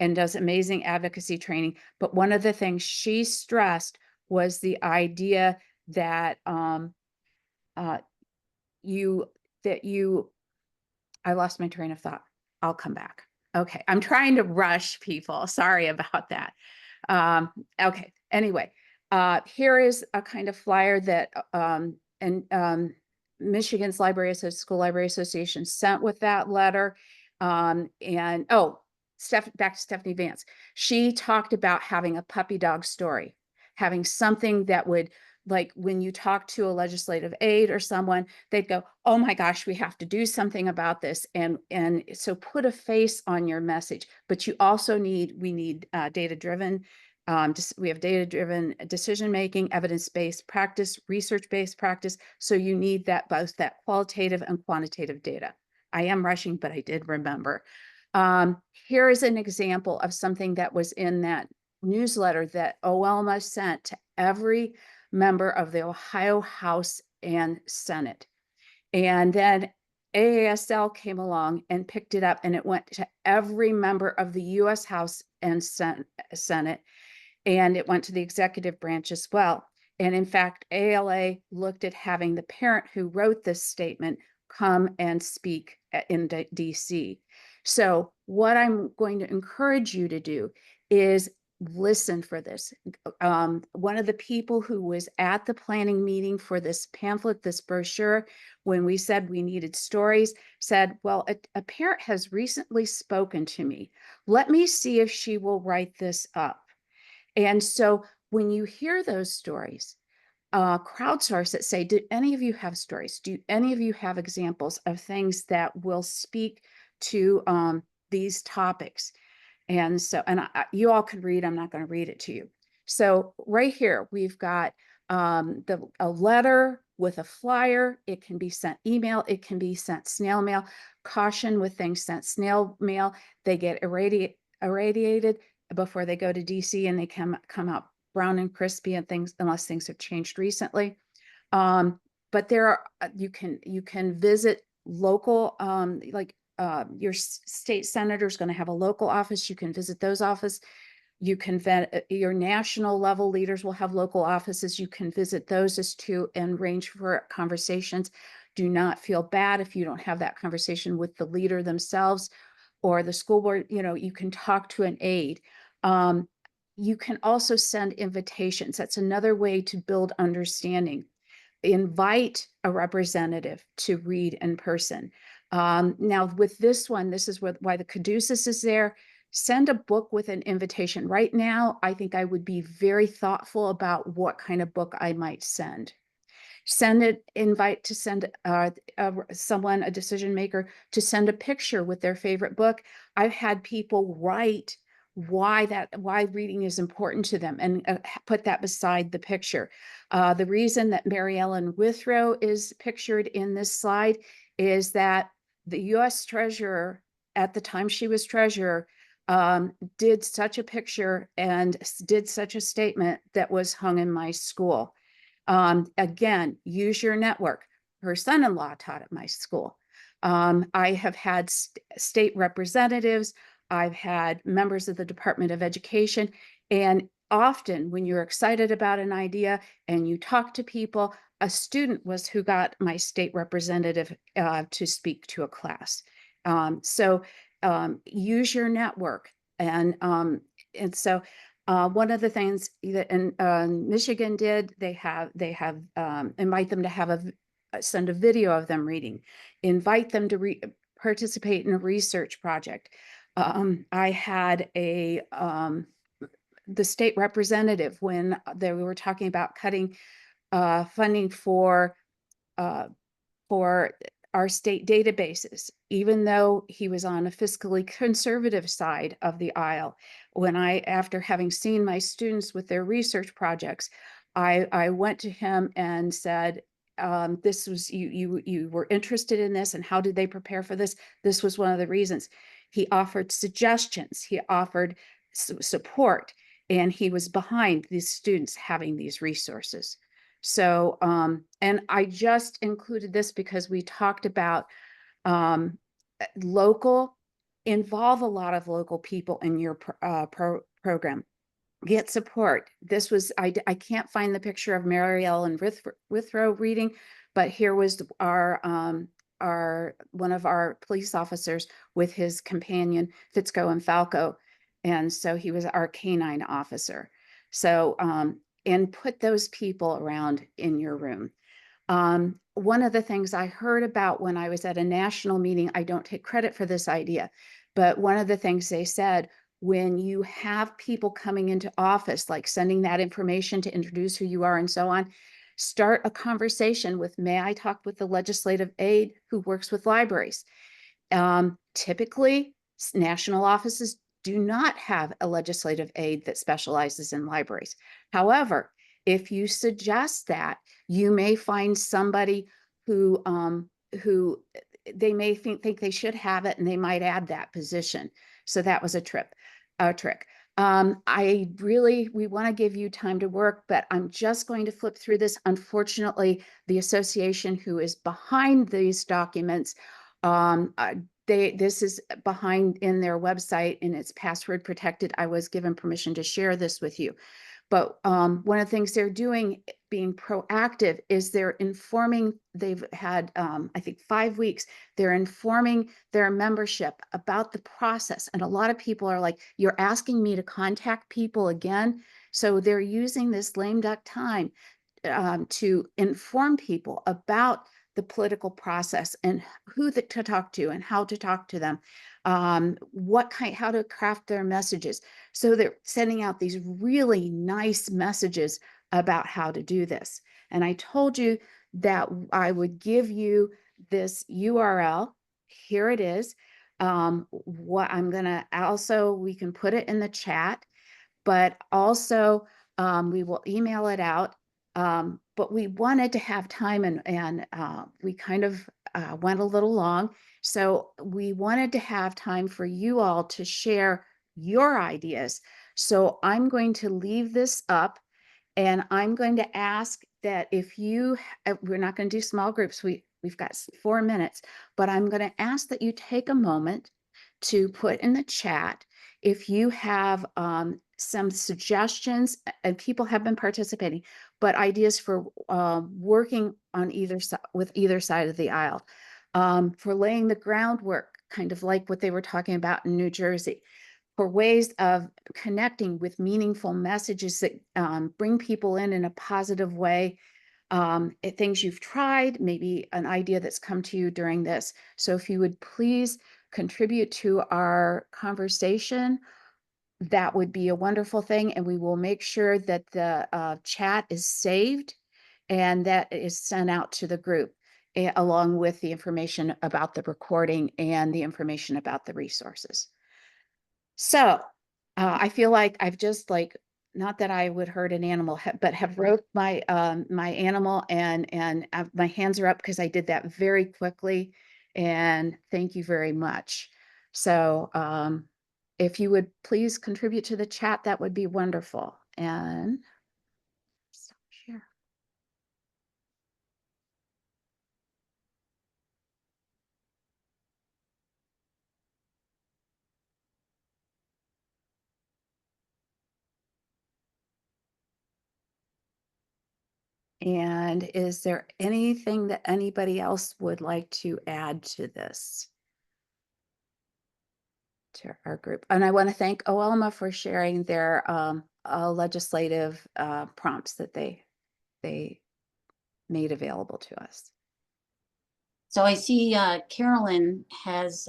and does amazing advocacy training. But one of the things she stressed was the idea that I lost my train of thought. I'll come back. Okay, I'm trying to rush people. Sorry about that. Okay, anyway, here is a kind of flyer that Michigan's School Library Association sent with that letter. And oh, back to Stephanie Vance. She talked about having a puppy dog story, having something that would, like when you talk to a legislative aide or someone, they'd go, oh my gosh, we have to do something about this. And so put a face on your message, but you also we need data-driven. We have data-driven decision-making, evidence-based practice, research-based practice. So you need that, both that qualitative and quantitative data. I am rushing, but I did remember. Here is an example of something that was in that newsletter that OLMA sent to every member of the Ohio House and Senate. And then AASL came along and picked it up, and it went to every member of the US House and Senate, and it went to the executive branch as well. And in fact, ALA looked at having the parent who wrote this statement come and speak in DC. So what I'm going to encourage you to do is listen for this. One of the people who was at the planning meeting for this pamphlet, this brochure, when we said we needed stories, said, well, a parent has recently spoken to me. Let me see if she will write this up. And so when you hear those stories, crowdsource it, say, do any of you have stories? Do any of you have examples of things that will speak to these topics? And so, and you all can read, I'm not going to read it to you. So right here, we've got a letter with a flyer. It can be sent email. It can be sent snail mail. Caution with things sent snail mail. They get irradiated before they go to DC, and they come out brown and crispy and things, unless things have changed recently. But there are, you can visit local, your state senator is going to have a local office. You can visit those offices. You can your national level leaders will have local offices. You can visit those as too and arrange for conversations. Do not feel bad if you don't have that conversation with the leader themselves or the school board. You can talk to an aide. You can also send invitations. That's another way to build understanding. Invite a representative to read in person. Now with this one, this is why the caduceus is there. Send a book with an invitation. Right now, I think I would be very thoughtful about what kind of book I might send. Invite to send someone, a decision maker, to send a picture with their favorite book. I've had people write why reading is important to them and put that beside the picture. The reason that Mary Ellen Withrow is pictured in this slide is that the US Treasurer, at the time she was treasurer, did such a picture and did such a statement that was hung in my school. Again, use your network. Her son-in-law taught at my school. I have had state representatives. I've had members of the Department of Education. And often when you're excited about an idea and you talk to people, a student was who got my state representative to speak to a class. So use your network. And so one of the things that Michigan did, they have invite them to have send a video of them reading, invite them to participate in a research project. I had the state representative when we were talking about cutting funding for our state databases, even though he was on a fiscally conservative side of the aisle. After having seen my students with their research projects, I went to him and said, this was, you were interested in this, and how did they prepare for this? This was one of the reasons. He offered suggestions, he offered support, and he was behind these students having these resources. So, and I just included this because we talked about involve a lot of local people in your program. Get support. This was, I can't find the picture of Mary Ellen Withrow reading, but here was our one of our police officers with his companion Fitzco and Falco. And so he was our canine officer. So, and put those people around in your room. One of the things I heard about when I was at a national meeting, I don't take credit for this idea, but one of the things they said, when you have people coming into office, like sending that information to introduce who you are and so on, start a conversation with, may I talk with the legislative aide who works with libraries? Typically, national offices do not have a legislative aide that specializes in libraries. However, if you suggest that, you may find somebody who they may think they should have it, and they might add that position. So that was a trick. We want to give you time to work, but I'm just going to flip through this. Unfortunately, the association who is behind these documents, this is behind in their website and it's password protected. I was given permission to share this with you. But one of the things they're doing, being proactive, is they're informing, they've had, I think, 5 weeks, they're informing their membership about the process. And a lot of people are like, you're asking me to contact people again. So they're using this lame duck time to inform people about the political process and who to talk to and how to talk to them, how to craft their messages. So they're sending out these really nice messages about how to do this. And I told you that I would give you this URL. Here it is. What I'm gonna also, we can put it in the chat, but also we will email it out. But we wanted to have time, and we kind of went a little long. So we wanted to have time for you all to share your ideas. So I'm going to leave this up, and I'm going to ask that if you, we're not going to do small groups. We've got 4 minutes, but I'm going to ask that you take a moment to put in the chat if you have some suggestions, and people have been participating, but ideas for working on either side, with either side of the aisle, for laying the groundwork, kind of like what they were talking about in New Jersey, for ways of connecting with meaningful messages that bring people in a positive way, things you've tried, maybe an idea that's come to you during this. So if you would please contribute to our conversation, that would be a wonderful thing. And we will make sure that the chat is saved and that is sent out to the group, along with the information about the recording and the information about the resources. So I feel like I've just, like, not that I would hurt an animal, but have wrote my my animal, and my hands are up because I did that very quickly. And thank you very much. So if you would please contribute to the chat, that would be wonderful. And stop share. And is there anything that anybody else would like to add to this, to our group? And I want to thank OELMA for sharing their legislative prompts that they made available to us. So I see Carolyn has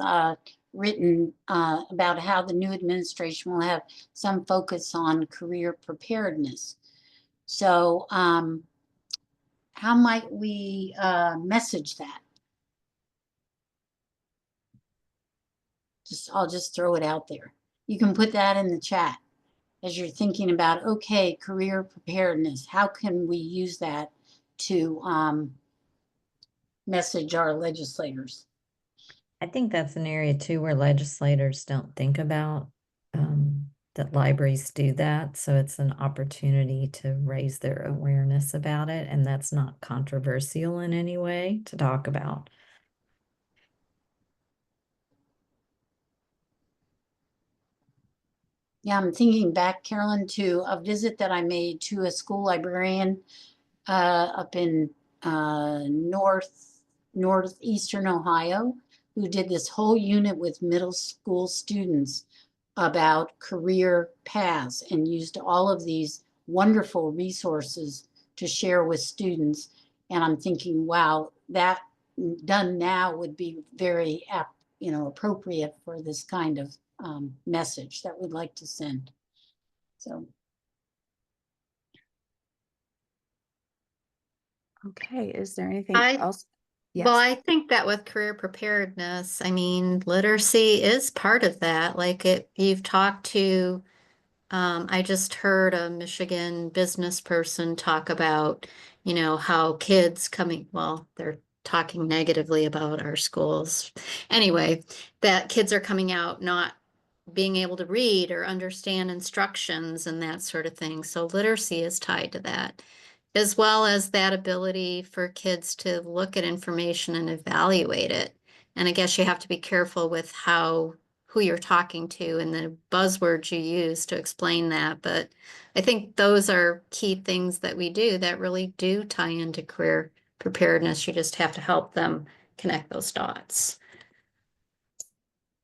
written about how the new administration will have some focus on career preparedness. So how might we message that? I'll just throw it out there. You can put that in the chat as you're thinking about, okay, career preparedness. How can we use that to message our legislators? I think that's an area too where legislators don't think about that libraries do that. So it's an opportunity to raise their awareness about it. And that's not controversial in any way to talk about. Yeah, I'm thinking back, Carolyn, to a visit that I made to a school librarian up in northwest Northeastern Ohio, who did this whole unit with middle school students about career paths and used all of these wonderful resources to share with students. And I'm thinking, wow, that done now would be very appropriate for this kind of message that we'd like to send. So. Okay, is there anything I- else? Well, Yes. I think that with career preparedness, I mean, literacy is part of that. You've talked to, I just heard a Michigan business person talk about, how kids they're talking negatively about our schools. Anyway, that kids are coming out not being able to read or understand instructions and that sort of thing. So literacy is tied to that, as well as that ability for kids to look at information and evaluate it. And I guess you have to be careful with who you're talking to and the buzzwords you use to explain that. But I think those are key things that we do that really do tie into career preparedness. You just have to help them connect those dots.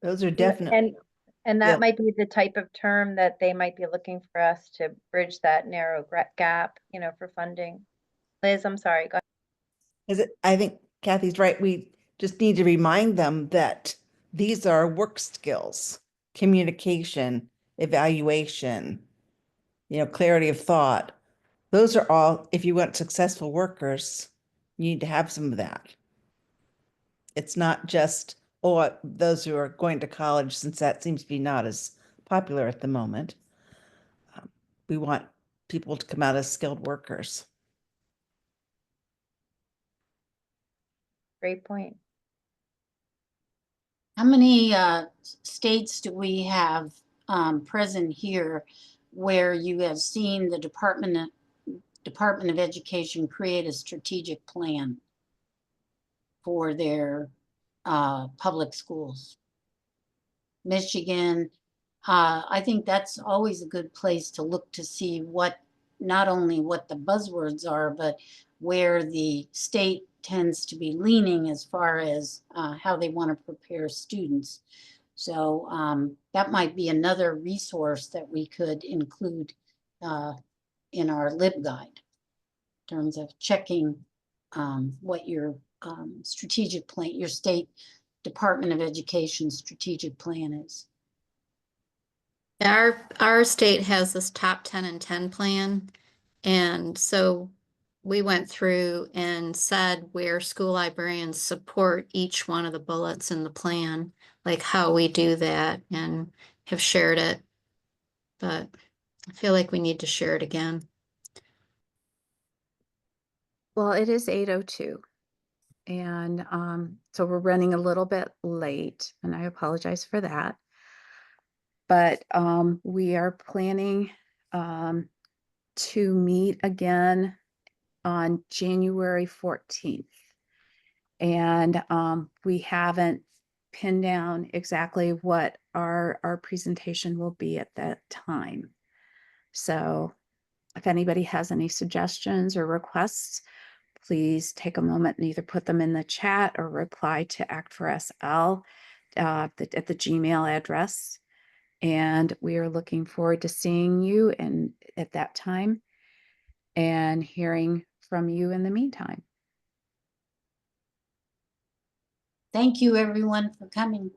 Those are definitely. And Yeah. that might be the type of term that they might be looking for us to bridge that narrow gap, for funding. Liz, I'm sorry. Go ahead. I think Kathy's right. We just need to remind them that these are work skills, communication, evaluation, clarity of thought. Those are all, if you want successful workers, you need to have some of that. It's not just, those who are going to college, since that seems to be not as popular at the moment. We want people to come out as skilled workers. Great point. How many states do we have present here where you have seen the Department of Education create a strategic plan for their public schools? Michigan, I think that's always a good place to look to see not only what the buzzwords are, but where the state tends to be leaning as far as how they want to prepare students. So that might be another resource that we could include in our LibGuide in terms of checking what your strategic plan, your state Department of Education strategic plan is. Our state has this top 10 and 10 plan. And so we went through and said where school librarians support each one of the bullets in the plan, like how we do that, and have shared it. But I feel like we need to share it again. Well, it is 8:02. And so we're running a little bit late, and I apologize for that. But we are planning to meet again on January 14th. And we haven't pinned down exactly what our presentation will be at that time. So if anybody has any suggestions or requests, please take a moment and either put them in the chat or reply to ACT4SL at the Gmail address. And we are looking forward to seeing you at that time and hearing from you in the meantime. Thank you, everyone, for coming.